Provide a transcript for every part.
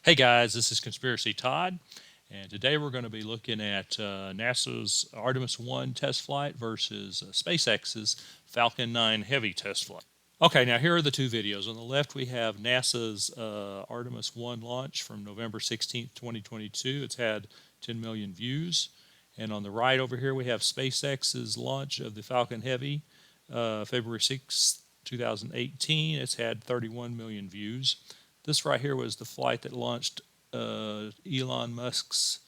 Hey guys, this is Conspiracy Todd, and today we're going to be looking at NASA's Artemis 1 test flight versus SpaceX's Falcon 9 Heavy test flight. Okay, now here are the two videos. On the left, we have NASA's Artemis 1 launch from November 16th, 2022. It's had 10 million views. And on the right over here, we have SpaceX's launch of the Falcon Heavy, February 6th, 2018. It's had 31 million views. This right here was the flight that launched Elon Musk's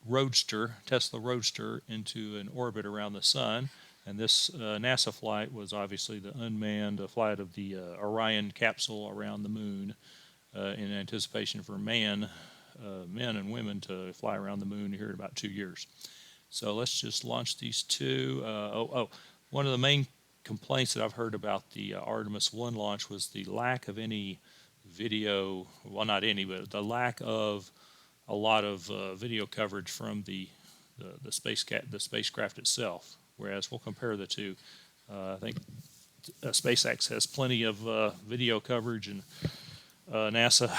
Roadster, Tesla Roadster, into an orbit around the sun. And this NASA flight was obviously the unmanned flight of the Orion capsule around the moon in anticipation for men and women to fly around the moon here in about 2 years. So let's just launch these two. One of the main complaints that I've heard about the Artemis 1 launch was the lack of any video, well, not any, but the lack of a lot of video coverage from the spacecraft itself. Whereas we'll compare the two. I think SpaceX has plenty of video coverage, and NASA,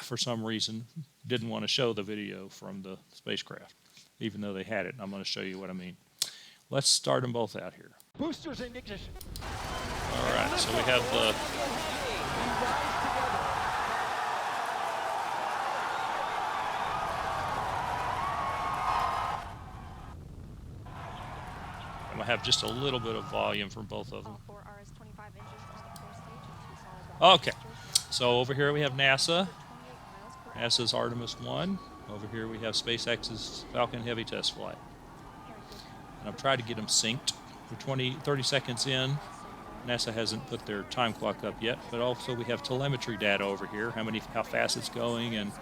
for some reason, didn't want to show the video from the spacecraft, even though they had it. And I'm going to show you what I mean. Let's start them both out here. Boosters in ignition. All right, so we have the I have just a little bit of volume from both of them. Okay, so over here we have NASA's Artemis 1. Over here we have SpaceX's Falcon Heavy test flight. And I've tried to get them synced. We're 30 seconds in. NASA hasn't put their time clock up yet, but also we have telemetry data over here, how fast it's going and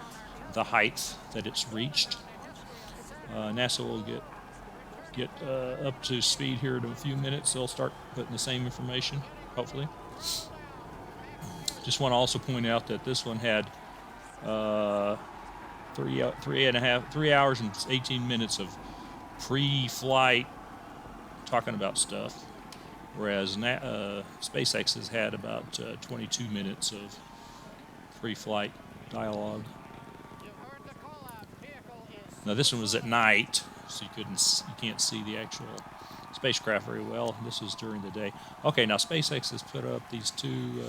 the height that it's reached. NASA will get up to speed here in a few minutes. They'll start putting the same information, hopefully. Just want to also point out that this one had 3 hours and 18 minutes of pre-flight talking about stuff, whereas SpaceX has had about 22 minutes of pre-flight dialogue. Now this one was at night, so you can't see the actual spacecraft very well. This is during the day. Okay, now SpaceX has put up these two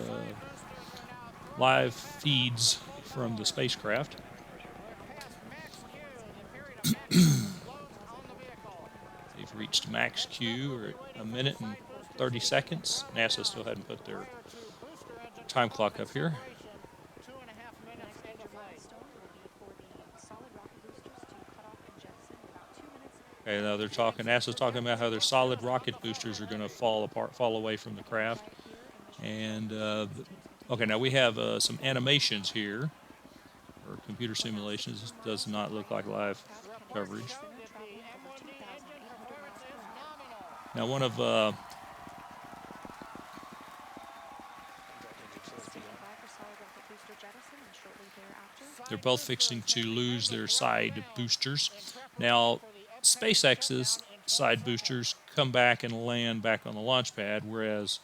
live feeds from the spacecraft. They've reached max Q, or 1 minute and 30 seconds. NASA still hadn't put their time clock up here. Okay, now NASA's talking about how their solid rocket boosters are going to fall away from the craft. And, okay, now we have some animations here, or computer simulations. This does not look like live coverage. Now one of they're both fixing to lose their side boosters. Now SpaceX's side boosters come back and land back on the launch pad, whereas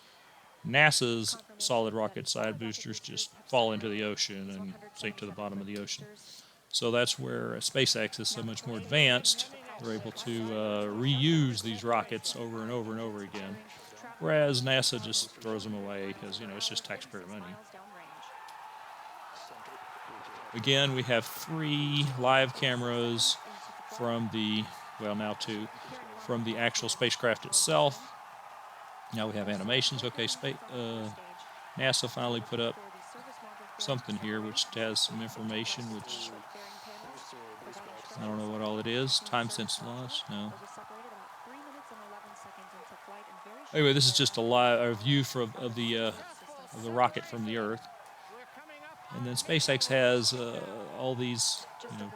NASA's solid rocket side boosters just fall into the ocean and sink to the bottom of the ocean. So that's where SpaceX is so much more advanced. They're able to reuse these rockets over and over and over again, whereas NASA just throws them away because, it's just taxpayer money. Again, we have 3 live cameras from now 2, from the actual spacecraft itself. Now we have animations. Okay, NASA finally put up something here which has some information, which I don't know what all it is. Time since launch? No. Anyway, this is just a view of the rocket from the Earth. And then SpaceX has all these,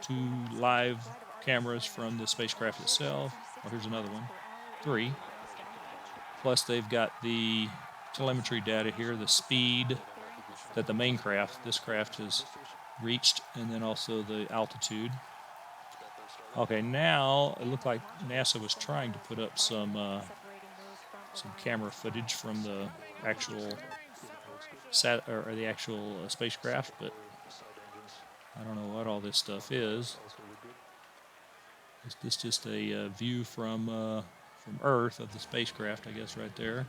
2 live cameras from the spacecraft itself. Oh, here's another one. 3. Plus they've got the telemetry data here, the speed that this craft has reached, and then also the altitude. Okay, now it looked like NASA was trying to put up some camera footage from the actual spacecraft, but I don't know what all this stuff is. Is this just a view from Earth of the spacecraft, I guess, right there.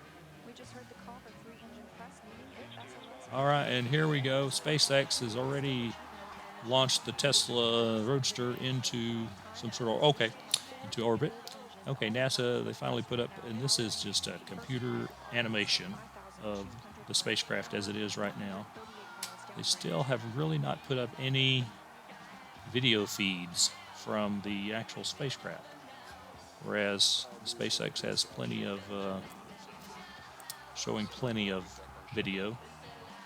All right, and here we go. SpaceX has already launched the Tesla Roadster into some sort of, into orbit. Okay, NASA, they finally put up, and this is just a computer animation of the spacecraft as it is right now. They still have really not put up any video feeds from the actual spacecraft, whereas SpaceX has plenty of, showing plenty of video.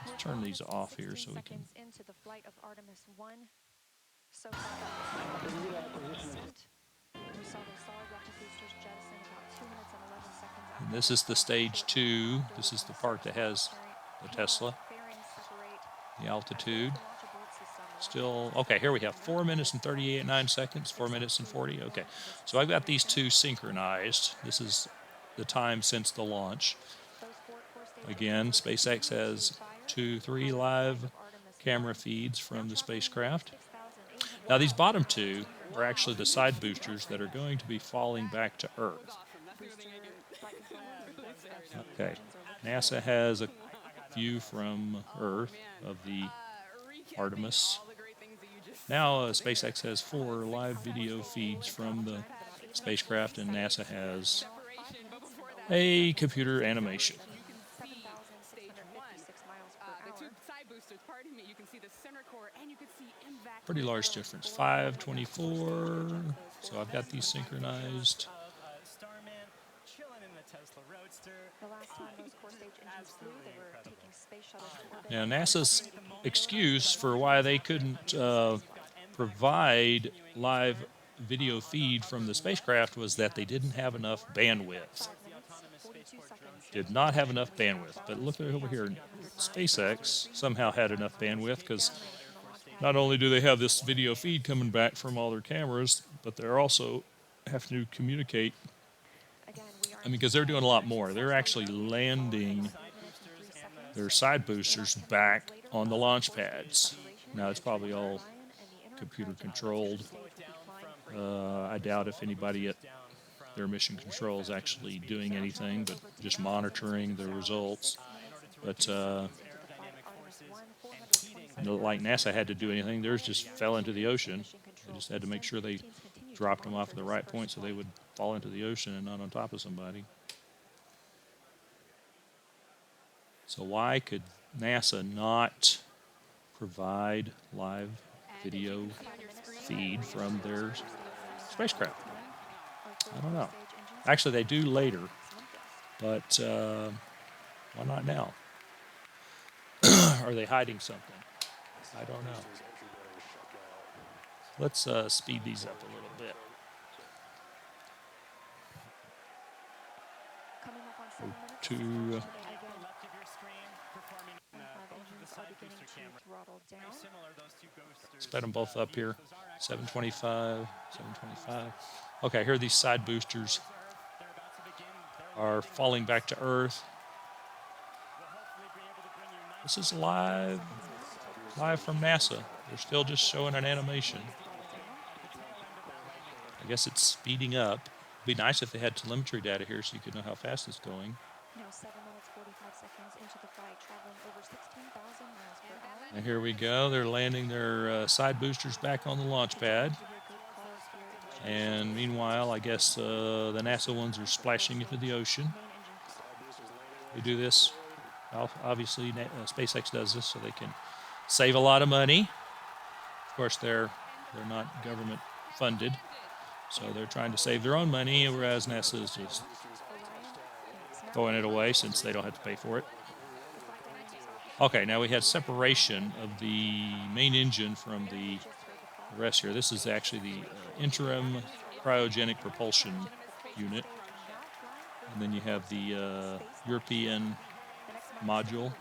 Let's turn these off here so we can. Into the flight of Artemis 1. So far, we saw the solid rocket boosters jettison about 2 minutes and 11 seconds after. And this is the stage 2. This is the part that has the Tesla. The altitude. Still, okay, here we have 4 minutes and 38.9 seconds, 4 minutes and 40. Okay, so I've got these two synchronized. This is the time since the launch. Again, SpaceX has 3 live camera feeds from the spacecraft. Now, these bottom two are actually the side boosters that are going to be falling back to Earth. Okay, NASA has a view from Earth of the Artemis. Now, SpaceX has 4 live video feeds from the spacecraft, and NASA has a computer animation. Pretty large difference, 524. So I've got these synchronized. Now, NASA's excuse for why they couldn't provide live video feed from the spacecraft was that they didn't have enough bandwidth. Did not have enough bandwidth. But look over here, SpaceX somehow had enough bandwidth, because not only do they have this video feed coming back from all their cameras, but they're also have to communicate. I mean, because they're doing a lot more. They're actually landing their side boosters back on the launch pads. Now, it's probably all computer controlled. I doubt if anybody at their mission control is actually doing anything, but just monitoring the results. But like NASA had to do anything, theirs just fell into the ocean. They just had to make sure they dropped them off at the right point so they would fall into the ocean and not on top of somebody. So why could NASA not provide live video feed from their spacecraft? I don't know. Actually, they do later, but why not now? Are they hiding something? I don't know. Let's speed these up a little bit. To sped them both up here. 725, 725. Okay, here these side boosters are falling back to Earth. This is live from NASA. They're still just showing an animation. I guess it's speeding up. It'd be nice if they had telemetry data here so you could know how fast it's going. Now 7 minutes 45 seconds into the flight, traveling over 16,000 miles per hour. And here we go. They're landing their side boosters back on the launch pad. And meanwhile, I guess the NASA ones are splashing into the ocean. They do this. Obviously, SpaceX does this so they can save a lot of money. Of course, they're not government funded, so they're trying to save their own money, whereas NASA is just throwing it away since they don't have to pay for it. Okay, now we had separation of the main engine from the rest here. This is actually the interim cryogenic propulsion unit. And then you have the European module,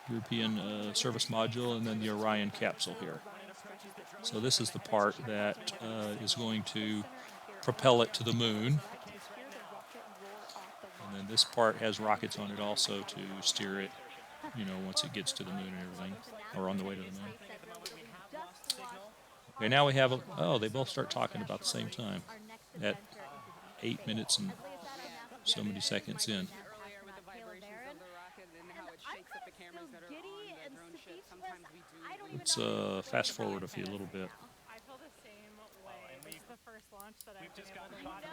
European service module, and then the Orion capsule here. So this is the part that is going to propel it to the moon. And then this part has rockets on it also to steer it, once it gets to the moon and everything, or on the way to the moon. Okay, now we have, oh, they both start talking about the same time at 8 minutes and so many seconds in. Earlier with the vibrations of the rocket and how it shakes up the cameras that are on the drone ship. Sometimes we do. Let's fast forward a little bit. I feel the same way. This is the first launch that I've been able to launch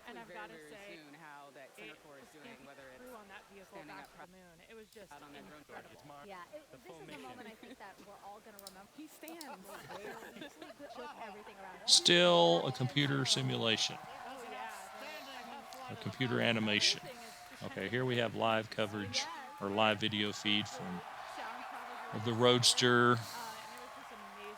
and I've got to say, soon how that center core is doing, whether it's on that vehicle back to the moon. It was just out on that drone. incredible. Yeah, this is the moment I think that we're all going to remember. He stands. With everything around him. Still a computer simulation, Oh yeah. a computer animation. Okay, here we have live coverage or live video feed from Sound probably. of the Roadster, And it was just amazing.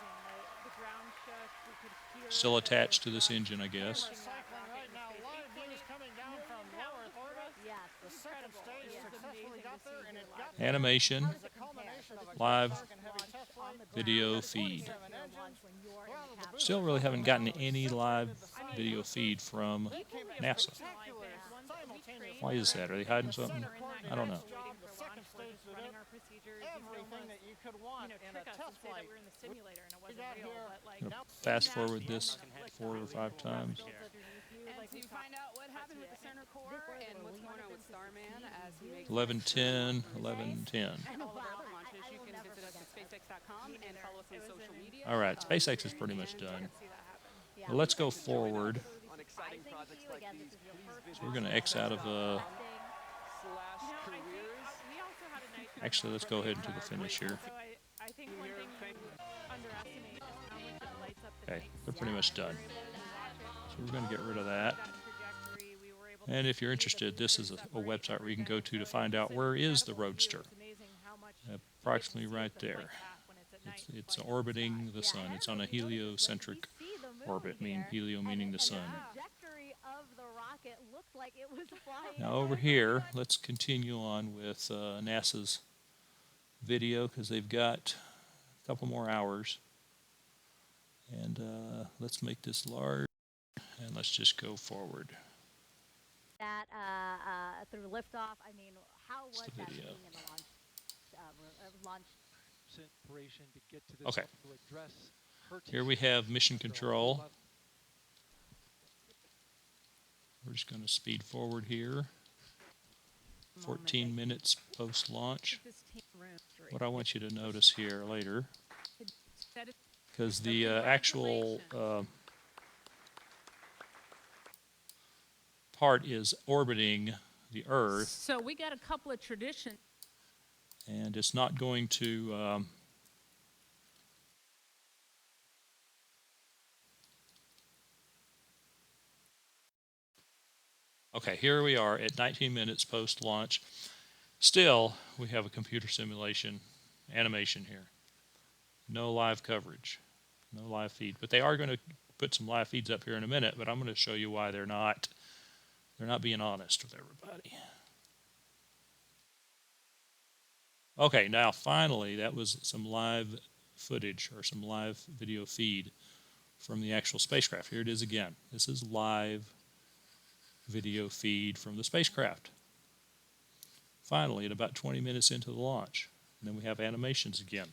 The ground shook. We could hear still attached to this engine, I guess. Cycling right now, live news coming down from low Earth orbit. Yes. The second stage successfully got there, and it got Animation, the culmination of a live Falcon Heavy test flight. video feed. When you're in the capsule. Still really haven't gotten any live video feed from NASA. Why is that? Are they hiding something? I don't know. The second stage did running our procedures. everything that you could want in a Trick us test and say that flight. we're in the simulator and it We wasn't got real. here. But like, I'm gonna fast forward this 4 or 5 times. And to find out what happened with the center core and what's going on with Starman as he makes 11:10, 11:10. all of our other launches, you can visit us at spacx.com and follow us on social media. All right, SpaceX is pretty much done. Yeah. Well, let's go forward. On exciting projects like Again, these, this is your please first visit We're going to X out of /careers. we also had a nice. Actually, let's go ahead and do the finish here. So I think one thing you underestimate is how much it lights up the Okay, night. they're pretty much done. So we're going to get rid of that. That trajectory, we were able to And if you're interested, this is a website where you can go to find out where is the Roadster. It's amazing how much Approximately right there. It's orbiting the sun. It's on a heliocentric orbit, helio meaning the sun. Trajectory of the rocket looked like it was flying. Now over here, let's continue on with NASA's video because they've got a couple more hours. And let's make this large and let's just go forward. That through liftoff, I mean, how was the that video. being in the launch? Preparation to get to this Okay. to address her Here we have mission control. We're just going to speed forward here. 14 minutes post-launch. What I want you to notice here later, because the actual part is orbiting the Earth, So we got a couple of traditions. and it's not going to okay, here we are at 19 minutes post-launch. Still, we have a computer simulation animation here. No live coverage, no live feed. But they are going to put some live feeds up here in a minute, but I'm going to show you why they're not being honest with everybody. Okay, now finally, that was some live footage or some live video feed from the actual spacecraft. Here it is again. This is live video feed from the spacecraft. Finally, at about 20 minutes into the launch. And then we have animations again.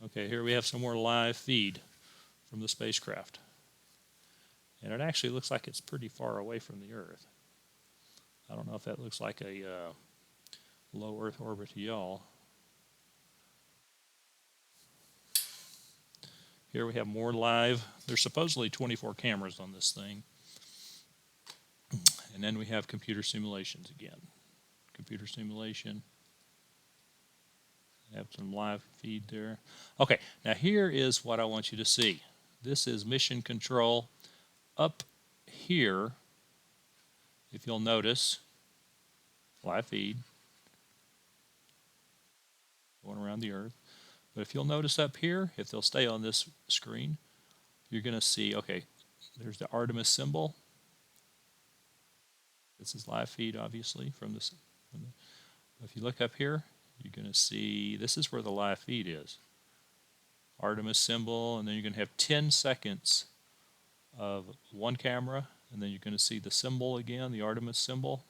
Okay, here we have some more live feed from the spacecraft. And it actually looks like it's pretty far away from the Earth. I don't know if that looks like a low Earth orbit to y'all. Here we have more live. There's supposedly 24 cameras on this thing. And then we have computer simulations again. Computer simulation. Have some live feed there. Okay, now here is what I want you to see. This is mission control up here. If you'll notice, live feed going around the Earth. But if you'll notice up here, if they'll stay on this screen, you're going to see, okay, there's the Artemis symbol. This is live feed, obviously, from this. If you look up here, you're going to see, this is where the live feed is. Artemis symbol, and then you're going to have 10 seconds of one camera, and then you're going to see the symbol again, the Artemis symbol.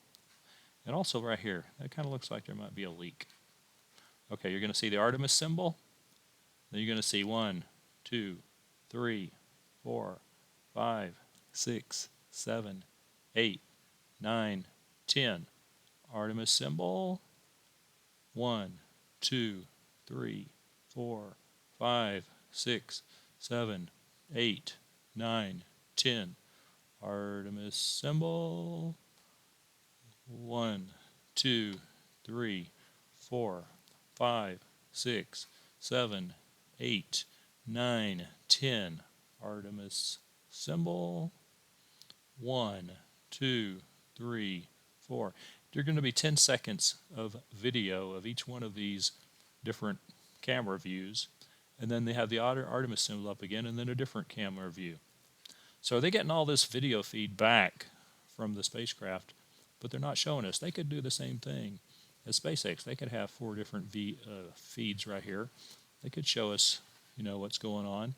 And also right here, that kind of looks like there might be a leak. Okay, you're going to see the Artemis symbol, Then you're going to see 1, 2, 3, 4, 5, 6, 7, 8, 9, 10. Artemis symbol. 1, 2, 3, 4, 5, 6, 7, 8, 9, 10. Artemis symbol. 1, 2, 3, 4, 5, 6, 7, 8, 9, 10. Artemis symbol. 1, 2, 3, 4. There are going to be 10 seconds of video of each one of these different camera views, and then they have the Artemis symbol up again, and then a different camera view. So are they getting all this video feed back from the spacecraft, but they're not showing us? They could do the same thing as SpaceX. They could have 4 different feeds right here. They could show us, what's going on,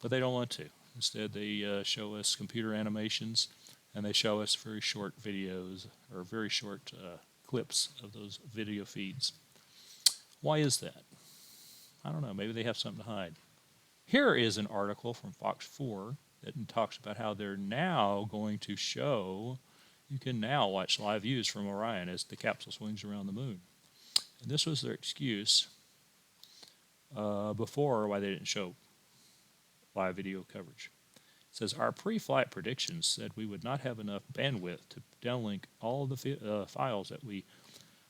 but they don't want to. Instead, they show us computer animations, and they show us very short videos or very short clips of those video feeds. Why is that? I don't know. Maybe they have something to hide. Here is an article from Fox 4 that talks about how they're now going to show, you can now watch live views from Orion as the capsule swings around the moon. And this was their excuse before why they didn't show live video coverage. It says, our pre-flight predictions said we would not have enough bandwidth to downlink all of the files that we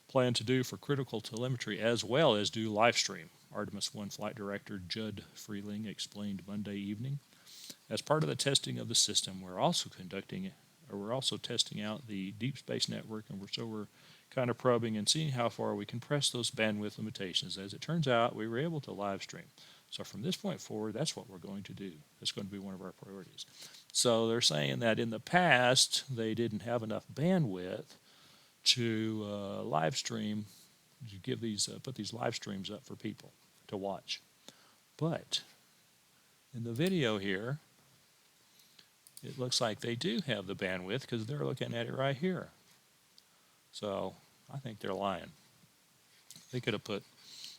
plan to do for critical telemetry as well as do live stream, Artemis 1 flight director Judd Freeling explained Monday evening. As part of the testing of the system, we're also testing out the deep space network, and we're kind of probing and seeing how far we can press those bandwidth limitations. As it turns out, we were able to live stream. So from this point forward, that's what we're going to do. That's going to be one of our priorities. So they're saying that in the past, they didn't have enough bandwidth to live stream, to put these live streams up for people to watch. But in the video here, it looks like they do have the bandwidth because they're looking at it right here. So I think they're lying. They could have put,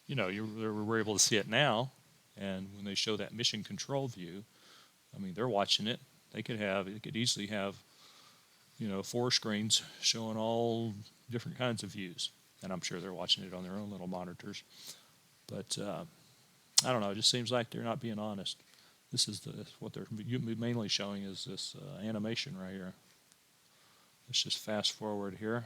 we're able to see it now. And when they show that mission control view, they're watching it. They could easily have, 4 screens showing all different kinds of views. And I'm sure they're watching it on their own little monitors. But I don't know. It just seems like they're not being honest. This is what they're mainly showing is this animation right here. Let's just fast forward here.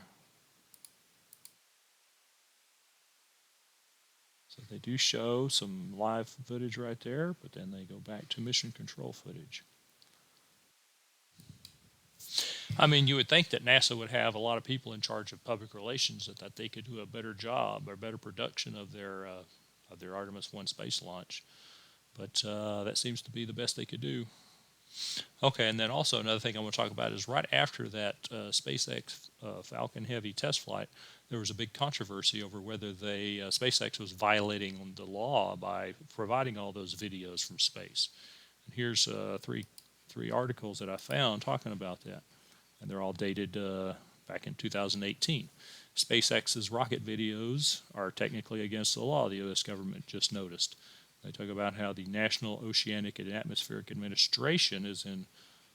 So they do show some live footage right there, but then they go back to mission control footage. You would think that NASA would have a lot of people in charge of public relations that they could do a better job or better production of their Artemis 1 space launch. But that seems to be the best they could do. Okay, and then also another thing I want to talk about is right after that SpaceX Falcon Heavy test flight, there was a big controversy over whether SpaceX was violating the law by providing all those videos from space. And here's three articles that I found talking about that, and they're all dated back in 2018. SpaceX's rocket videos are technically against the law, the U.S. government just noticed. They talk about how the National Oceanic and Atmospheric Administration is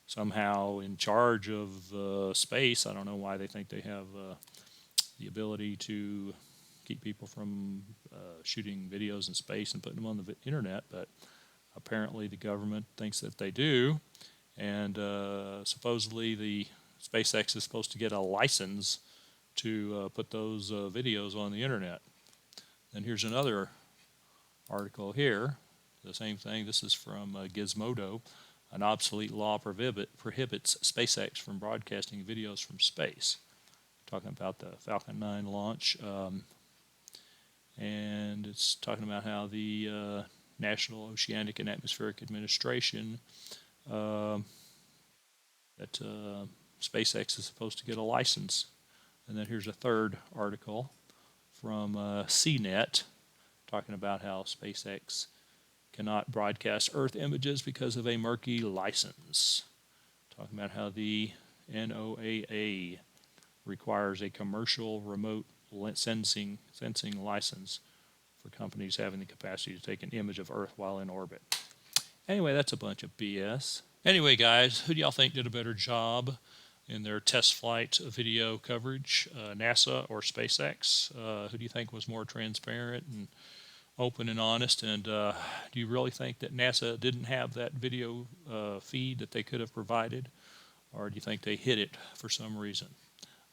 somehow in charge of space. I don't know why they think they have the ability to keep people from shooting videos in space and putting them on the internet, but apparently the government thinks that they do. And supposedly the SpaceX is supposed to get a license to put those videos on the internet. And here's another article here, the same thing. This is from Gizmodo. An obsolete law prohibits SpaceX from broadcasting videos from space. Talking about the Falcon 9 launch. And it's talking about how the National Oceanic and Atmospheric Administration, that SpaceX is supposed to get a license. And then here's a third article from CNET, talking about how SpaceX cannot broadcast Earth images because of a murky license. Talking about how the NOAA requires a commercial remote sensing license for companies having the capacity to take an image of Earth while in orbit. Anyway, that's a bunch of BS. Anyway, guys, who do y'all think did a better job in their test flight video coverage, NASA or SpaceX? Who do you think was more transparent and open and honest? And do you really think that NASA didn't have that video feed that they could have provided? Or do you think they hid it for some reason?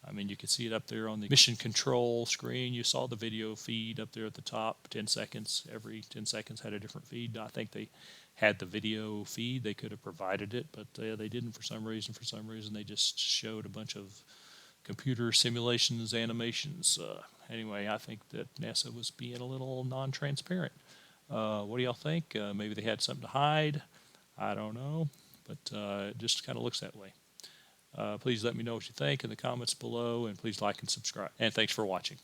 I mean, you could see it up there on the mission control screen. You saw the video feed up there at the top, 10 seconds. Every 10 seconds had a different feed. I think they had the video feed. They could have provided it, but they didn't for some reason. For some reason, they just showed a bunch of computer simulations, animations. Anyway, I think that NASA was being a little non-transparent. What do y'all think? Maybe they had something to hide. I don't know, but it just kind of looks that way. Please let me know what you think in the comments below, and please like and subscribe. And thanks for watching.